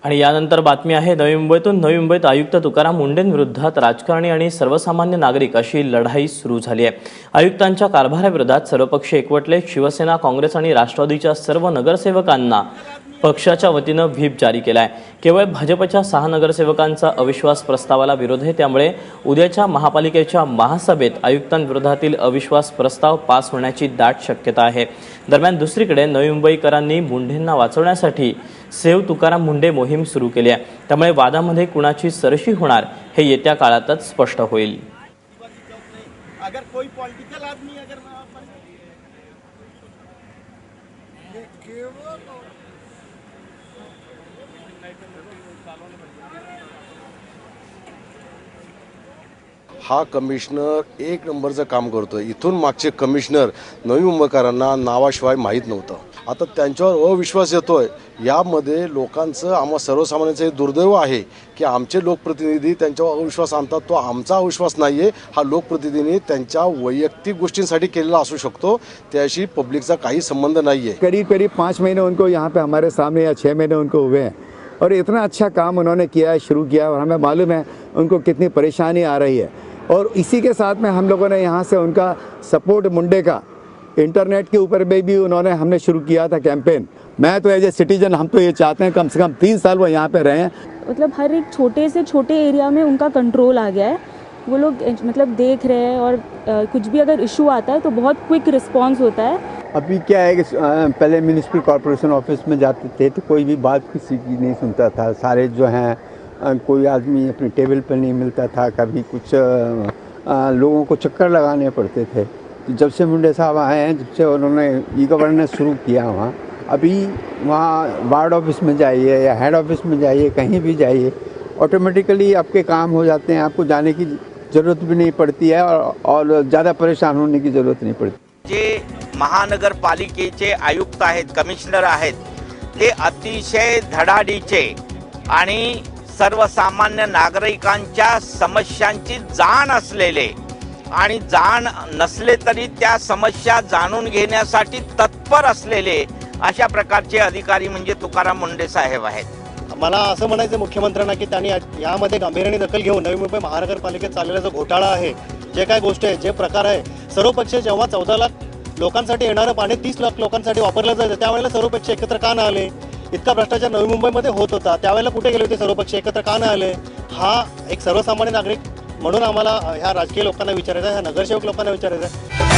आणि यानंतर बातमी आहे नवी मुंबईतून। नवी मुंबईत आयुक्त तुकाराम मुंढेंविरोधात राजकारणी आणि सर्वसामान्य नागरिक अशी लढाई सुरू झाली आहे। आयुक्तांच्या कारभाराविरोधात सर्वपक्षीय एकवटले। शिवसेना, काँग्रेस आणि राष्ट्रवादीच्या सर्व नगरसेवकांना पक्षाच्या वतीने व्हीप जारी केला आहे। केवळ भाजपच्या 6 नगरसेवकांचा अविश्वास प्रस्तावाला विरोध आहे, त्यामुळे उद्याच्या महापालिकेच्या महासभेत आयुक्तांविरोधातील अविश्वास प्रस्ताव पास होण्याची दाट शक्यता आहे। दरम्यान दुसरीकडे नवी मुंबईकरांनी मुंढेंना वाचवण्यासाठी सेव्ह तुकाराम मुंढे मोहीम सुरू केली आहे। त्यामुळे वादामध्ये कुणाची सरशी होणार हे येत्या काळातच स्पष्ट होईल। अगर कोई पॉलिटिकल आदमी अगर हा कमिशनर एक नंबरचं काम करतोय। इथून मागचे कमिशनर नवी मुंबईकरांना नावाशिवाय माहीत नव्हतं। आता त्यांच्यावर अविश्वास येतोय। यामध्ये लोकांचं, आम्हा सर्वसामान्यांचं दुर्दैव आहे की आमचे लोकप्रतिनिधी त्यांच्यावर अविश्वास आणतात। तो आमचा अविश्वास नाहीये, हा लोकप्रतिनिधी त्यांच्या वैयक्तिक गोष्टींसाठी केलेला असू शकतो, त्याशी पब्लिकचा काही संबंध नाहीये। करीब 5 महीने उनको यहाँ पे हमारे सामने या 6 महीने उनको हुए हैं और इतना अच्छा काम उन्होंने किया है, शुरू किया, और हमें मालूम है उनको कितनी परेशानी आ रही है। और इसी के साथ में हम लोगों ने यहाँ से उनका सपोर्ट मुंडे का इंटरनेट के ऊपर भी उन्होंने हमने शुरू किया था कैंपेन। मैं तो एज ए सिटीजन हम तो ये चाहते हैं कम से कम 3 साल वो यहाँ पे रहें। मतलब हर एक छोटे से छोटे एरिया में उनका कंट्रोल आ गया है। वो लोग मतलब देख रहे हैं और कुछ भी अगर इशू आता है तो बहुत क्विक रिस्पांस होता है। अभी क्या है कि पहले म्यूनिसिपल कॉर्पोरेशन ऑफिस में जाते थे तो कोई भी बात किसी की नहीं सुनता था। सारे जो हैं कोई आदमी अपने टेबल पर नहीं मिलता था, कभी कुछ लोगों को चक्कर लगाने पड़ते थे। तो जब से मुंडे साहब आए हैं, जब से उन्होंने ई गवर्नेंस शुरू किया, वहाँ अभी वहाँ वार्ड ऑफिस में जाइए या हेड ऑफिस में जाइए, कहीं भी जाइए, ऑटोमेटिकली आपके काम हो जाते हैं। आपको जाने की ज़रूरत भी नहीं पड़ती है और ज़्यादा परेशान होने की ज़रूरत नहीं पड़ती। जे महानगरपालिकेचे आयुक्त आहेत, कमिशनर आहेत, ते अतिशय धडाडीचे आणि सर्वसामान्य नागरिकांच्या समस्यांची जाण असलेले आणि जाण नसले तरी त्या समस्या जाणून घेण्यासाठी तत्पर असलेले अशा प्रकारचे अधिकारी म्हणजे तुकाराम मुंढे साहेब आहेत। मला असं म्हणायचं मुख्यमंत्र्यांना की त्यांनी यामध्ये गांभीर्याने दखल घेऊन नवी मुंबई महानगरपालिकेत चाललेला जो घोटाळा आहे, जे काय गोष्टी आहे, जे प्रकार आहे, सर्वपक्षीय जेव्हा 14 लाख लोकांसाठी येणारं पाणी 30 लाख लोकांसाठी वापरलं जायचं, त्यावेळेला सर्वपक्षीय एकत्र का न आले? इतका भ्रष्टाचार नवी मुंबईमध्ये होत होता, त्यावेळेला कुठे गेले होते सर्वपक्षीय एकत्र का न आले? हा एक सर्वसामान्य नागरिक म्हणून आम्हाला ह्या राजकीय लोकांना विचारायचं आहे, ह्या नगरसेवक लोकांना विचारायचं आहे।